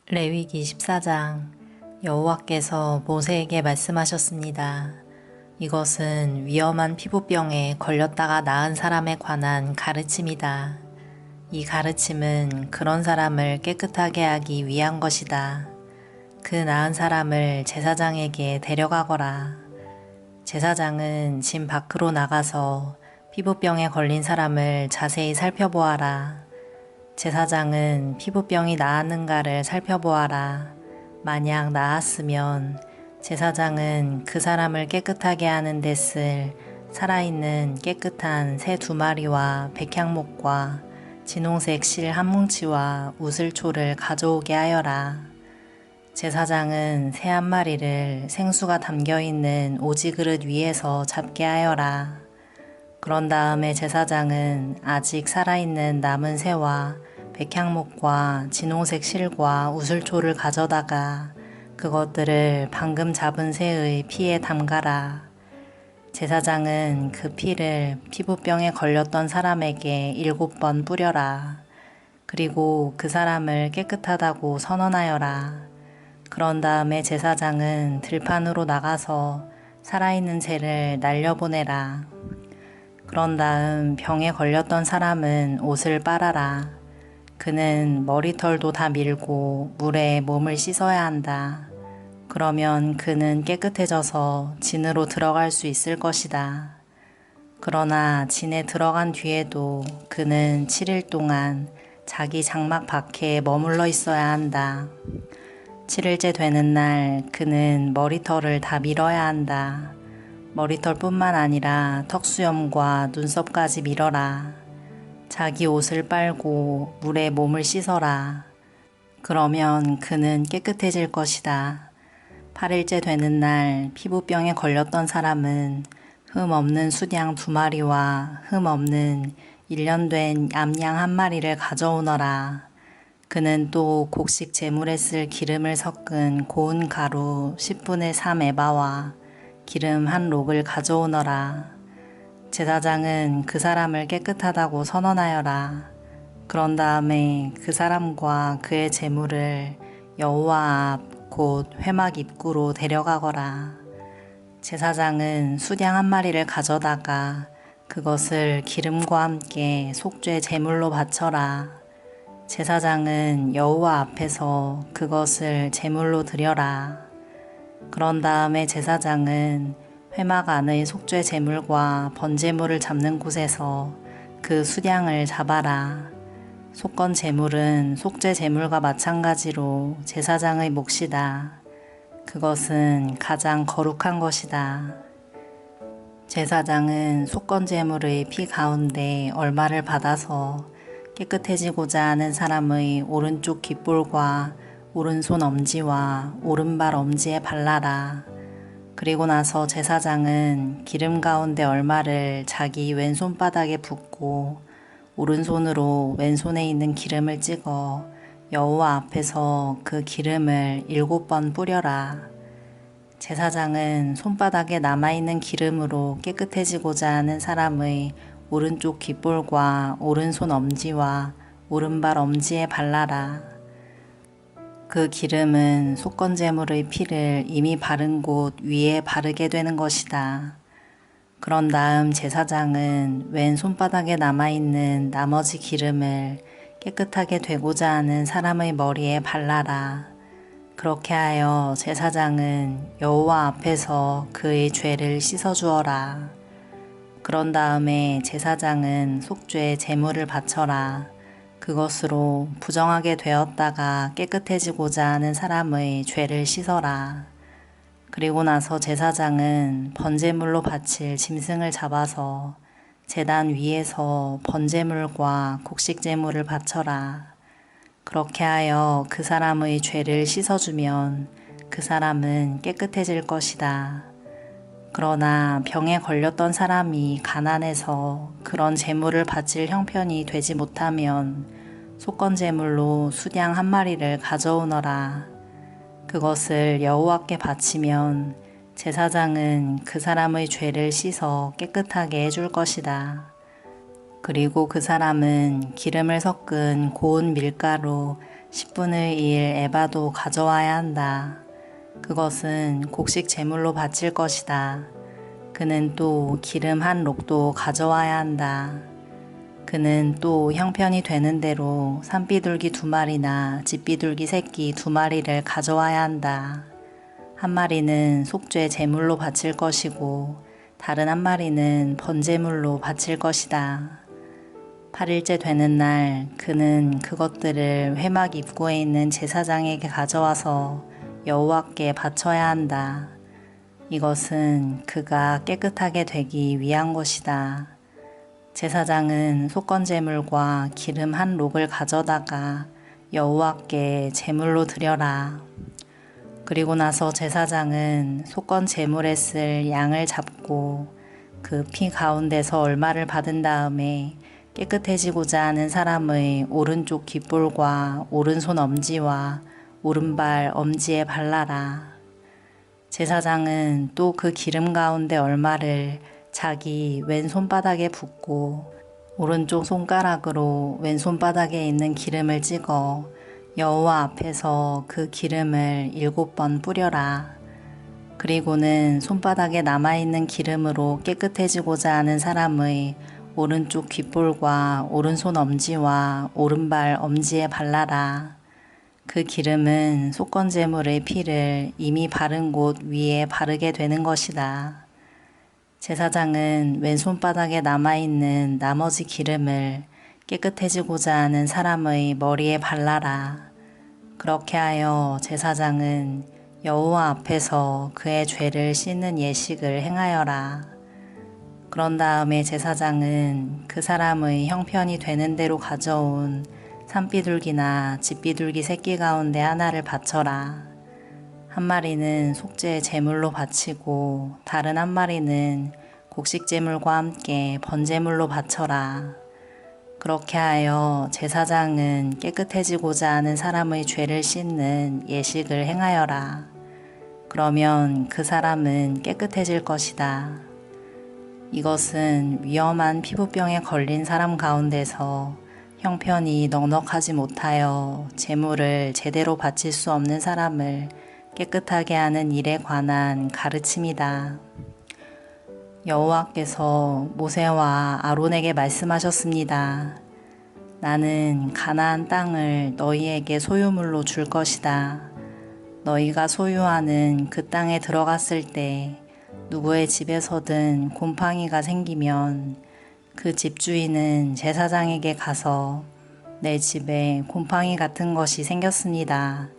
레위기 14장. 여호와께서 모세에게 말씀하셨습니다. 이것은 위험한 피부병에 걸렸다가 나은 사람에 관한 가르침이다. 이 가르침은 그런 사람을 깨끗하게 하기 위한 것이다. 그 나은 사람을 제사장에게 데려가거라. 제사장은 진 밖으로 나가서 피부병에 걸린 사람을 자세히 살펴보아라. 제사장은 피부병이 나았는가를 살펴보아라. 만약 나았으면 제사장은 그 사람을 깨끗하게 하는 데 쓸 살아있는 깨끗한 새 2마리와 백향목과 진홍색 실 한 뭉치와 우슬초를 가져오게 하여라. 제사장은 새 1마리를 생수가 담겨있는 오지그릇 위에서 잡게 하여라. 그런 다음에 제사장은 아직 살아있는 남은 새와 백향목과 진홍색 실과 우슬초를 가져다가 그것들을 방금 잡은 새의 피에 담가라. 제사장은 그 피를 피부병에 걸렸던 사람에게 7번 뿌려라. 그리고 그 사람을 깨끗하다고 선언하여라. 그런 다음에 제사장은 들판으로 나가서 살아있는 새를 날려보내라. 그런 다음 병에 걸렸던 사람은 옷을 빨아라. 그는 머리털도 다 밀고 물에 몸을 씻어야 한다. 그러면 그는 깨끗해져서 진으로 들어갈 수 있을 것이다. 그러나 진에 들어간 뒤에도 그는 7일 동안 자기 장막 밖에 머물러 있어야 한다. 7일째 되는 날 그는 머리털을 다 밀어야 한다. 머리털뿐만 아니라 턱수염과 눈썹까지 밀어라. 자기 옷을 빨고 물에 몸을 씻어라. 그러면 그는 깨끗해질 것이다. 8일째 되는 날 피부병에 걸렸던 사람은 흠 없는 수양 2마리와 흠 없는 1년 된 암양 1마리를 가져오너라. 그는 또 곡식 제물에 쓸 기름을 섞은 고운 가루 10분의 3 에바와 기름 1록을 가져오너라. 제사장은 그 사람을 깨끗하다고 선언하여라. 그런 다음에 그 사람과 그의 제물을 여호와 앞 곧 회막 입구로 데려가거라. 제사장은 수양 1마리를 가져다가 그것을 기름과 함께 속죄 제물로 바쳐라. 제사장은 여호와 앞에서 그것을 제물로 드려라. 그런 다음에 제사장은 회막 안의 속죄 제물과 번제물을 잡는 곳에서 그 수양을 잡아라. 속건 제물은 속죄 제물과 마찬가지로 제사장의 몫이다. 그것은 가장 거룩한 것이다. 제사장은 속건 제물의 피 가운데 얼마를 받아서 깨끗해지고자 하는 사람의 오른쪽 귓볼과 오른손 엄지와 오른발 엄지에 발라라. 그리고 나서 제사장은 기름 가운데 얼마를 자기 왼손바닥에 붓고 오른손으로 왼손에 있는 기름을 찍어 여호와 앞에서 그 기름을 7번 뿌려라. 제사장은 손바닥에 남아있는 기름으로 깨끗해지고자 하는 사람의 오른쪽 귓볼과 오른손 엄지와 오른발 엄지에 발라라. 그 기름은 속건 제물의 피를 이미 바른 곳 위에 바르게 되는 것이다. 그런 다음 제사장은 왼 손바닥에 남아있는 나머지 기름을 깨끗하게 되고자 하는 사람의 머리에 발라라. 그렇게 하여 제사장은 여호와 앞에서 그의 죄를 씻어주어라. 그런 다음에 제사장은 속죄 제물을 바쳐라. 그것으로 부정하게 되었다가 깨끗해지고자 하는 사람의 죄를 씻어라. 그리고 나서 제사장은 번제물로 바칠 짐승을 잡아서 제단 위에서 번제물과 곡식제물을 바쳐라. 그렇게 하여 그 사람의 죄를 씻어주면 그 사람은 깨끗해질 것이다. 그러나 병에 걸렸던 사람이 가난해서 그런 제물을 바칠 형편이 되지 못하면 속건 제물로 수양 1마리를 가져오너라. 그것을 여호와께 바치면 제사장은 그 사람의 죄를 씻어 깨끗하게 해줄 것이다. 그리고 그 사람은 기름을 섞은 고운 밀가루 10분의 1 에바도 가져와야 한다. 그것은 곡식 제물로 바칠 것이다. 그는 또 기름 한 록도 가져와야 한다. 그는 또 형편이 되는 대로 산비둘기 2마리나 집비둘기 새끼 2마리를 가져와야 한다. 한 마리는 속죄 제물로 바칠 것이고 다른 한 마리는 번제물로 바칠 것이다. 8일째 되는 날 그는 그것들을 회막 입구에 있는 제사장에게 가져와서 여호와께 바쳐야 한다. 이것은 그가 깨끗하게 되기 위한 것이다. 제사장은 속건제물과 기름 한 록을 가져다가 여호와께 제물로 드려라. 그리고 나서 제사장은 속건제물에 쓸 양을 잡고 그 피 가운데서 얼마를 받은 다음에 깨끗해지고자 하는 사람의 오른쪽 귓볼과 오른손 엄지와 오른발 엄지에 발라라. 제사장은 또 그 기름 가운데 얼마를 자기 왼손바닥에 붓고 오른쪽 손가락으로 왼손바닥에 있는 기름을 찍어 여호와 앞에서 그 기름을 7번 뿌려라. 그리고는 손바닥에 남아있는 기름으로 깨끗해지고자 하는 사람의 오른쪽 귓볼과 오른손 엄지와 오른발 엄지에 발라라. 그 기름은 속건제물의 피를 이미 바른 곳 위에 바르게 되는 것이다. 제사장은 왼손바닥에 남아있는 나머지 기름을 깨끗해지고자 하는 사람의 머리에 발라라. 그렇게 하여 제사장은 여호와 앞에서 그의 죄를 씻는 예식을 행하여라. 그런 다음에 제사장은 그 사람의 형편이 되는 대로 가져온 산비둘기나 집비둘기 새끼 가운데 하나를 바쳐라. 한 마리는 속죄 제물로 바치고 다른 한 마리는 곡식 제물과 함께 번제물로 바쳐라. 그렇게 하여 제사장은 깨끗해지고자 하는 사람의 죄를 씻는 예식을 행하여라. 그러면 그 사람은 깨끗해질 것이다. 이것은 위험한 피부병에 걸린 사람 가운데서 형편이 넉넉하지 못하여 제물을 제대로 바칠 수 없는 사람을 깨끗하게 하는 일에 관한 가르침이다. 여호와께서 모세와 아론에게 말씀하셨습니다. 나는 가나안 땅을 너희에게 소유물로 줄 것이다. 너희가 소유하는 그 땅에 들어갔을 때 누구의 집에서든 곰팡이가 생기면 그 집주인은 제사장에게 가서 내 집에 곰팡이 같은 것이 생겼습니다.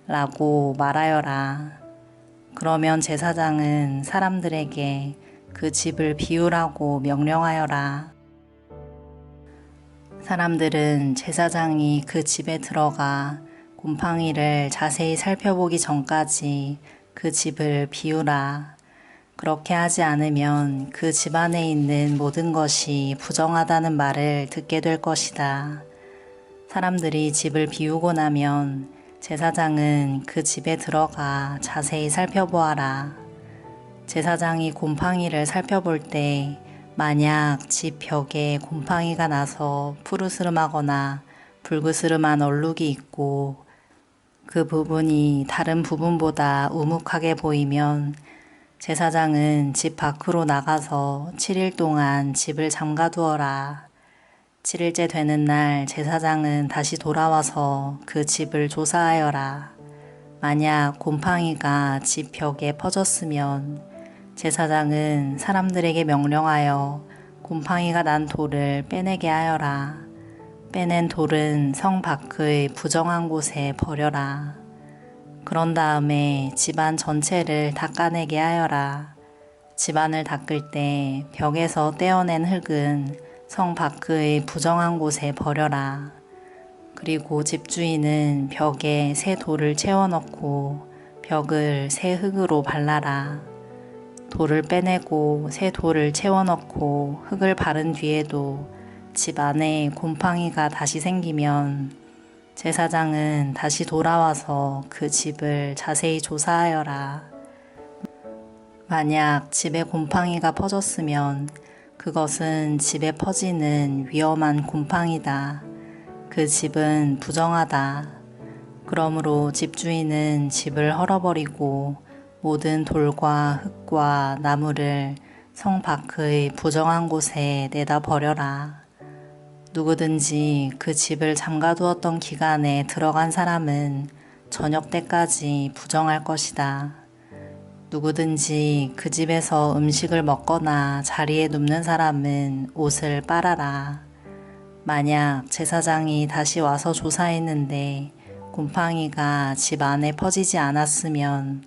라고 말하여라. 그러면 제사장은 사람들에게 그 집을 비우라고 명령하여라. 사람들은 제사장이 그 집에 들어가 곰팡이를 자세히 살펴보기 전까지 그 집을 비우라. 그렇게 하지 않으면 그 집 안에 있는 모든 것이 부정하다는 말을 듣게 될 것이다. 사람들이 집을 비우고 나면 제사장은 그 집에 들어가 자세히 살펴보아라. 제사장이 곰팡이를 살펴볼 때 만약 집 벽에 곰팡이가 나서 푸르스름하거나 붉으스름한 얼룩이 있고 그 부분이 다른 부분보다 우묵하게 보이면 제사장은 집 밖으로 나가서 7일 동안 집을 잠가두어라. 7일째 되는 날 제사장은 다시 돌아와서 그 집을 조사하여라. 만약 곰팡이가 집 벽에 퍼졌으면 제사장은 사람들에게 명령하여 곰팡이가 난 돌을 빼내게 하여라. 빼낸 돌은 성 밖의 부정한 곳에 버려라. 그런 다음에 집안 전체를 닦아내게 하여라. 집안을 닦을 때 벽에서 떼어낸 흙은 성 밖의 부정한 곳에 버려라. 그리고 집주인은 벽에 새 돌을 채워넣고 벽을 새 흙으로 발라라. 돌을 빼내고 새 돌을 채워넣고 흙을 바른 뒤에도 집 안에 곰팡이가 다시 생기면 제사장은 다시 돌아와서 그 집을 자세히 조사하여라. 만약 집에 곰팡이가 퍼졌으면 그것은 집에 퍼지는 위험한 곰팡이다. 그 집은 부정하다. 그러므로 집주인은 집을 헐어버리고 모든 돌과 흙과 나무를 성 밖의 부정한 곳에 내다 버려라. 누구든지 그 집을 잠가두었던 기간에 들어간 사람은 저녁 때까지 부정할 것이다. 누구든지 그 집에서 음식을 먹거나 자리에 눕는 사람은 옷을 빨아라. 만약 제사장이 다시 와서 조사했는데 곰팡이가 집 안에 퍼지지 않았으면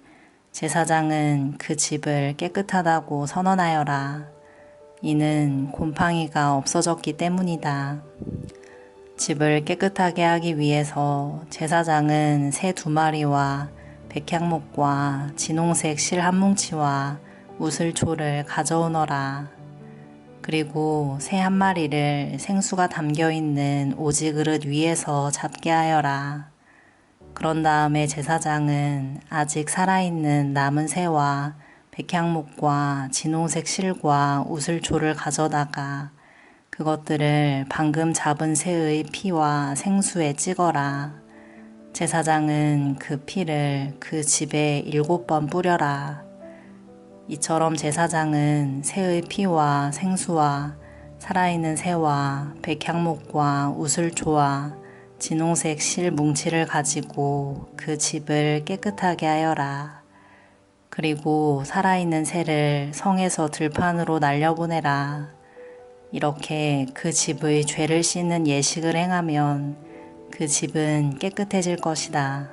제사장은 그 집을 깨끗하다고 선언하여라. 이는 곰팡이가 없어졌기 때문이다. 집을 깨끗하게 하기 위해서 제사장은 새 2마리와 백향목과 진홍색 실 한 뭉치와 우슬초를 가져오너라. 그리고 새 1마리를 생수가 담겨있는 오지 그릇 위에서 잡게 하여라. 그런 다음에 제사장은 아직 살아있는 남은 새와 백향목과 진홍색 실과 우슬초를 가져다가 그것들을 방금 잡은 새의 피와 생수에 찍어라. 제사장은 그 피를 그 집에 7번 뿌려라. 이처럼 제사장은 새의 피와 생수와 살아있는 새와 백향목과 우슬초와 진홍색 실 뭉치를 가지고 그 집을 깨끗하게 하여라. 그리고 살아있는 새를 성에서 들판으로 날려보내라. 이렇게 그 집의 죄를 씻는 예식을 행하면 그 집은 깨끗해질 것이다.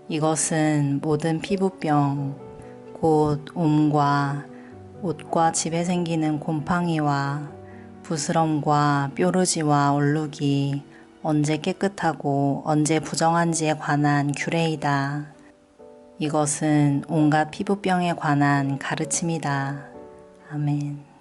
이것은 모든 피부병, 곧 옴과 옷과 집에 생기는 곰팡이와 부스럼과 뾰루지와 얼룩이 언제 깨끗하고 언제 부정한지에 관한 규례이다. 이것은 온갖 피부병에 관한 가르침이다. 아멘.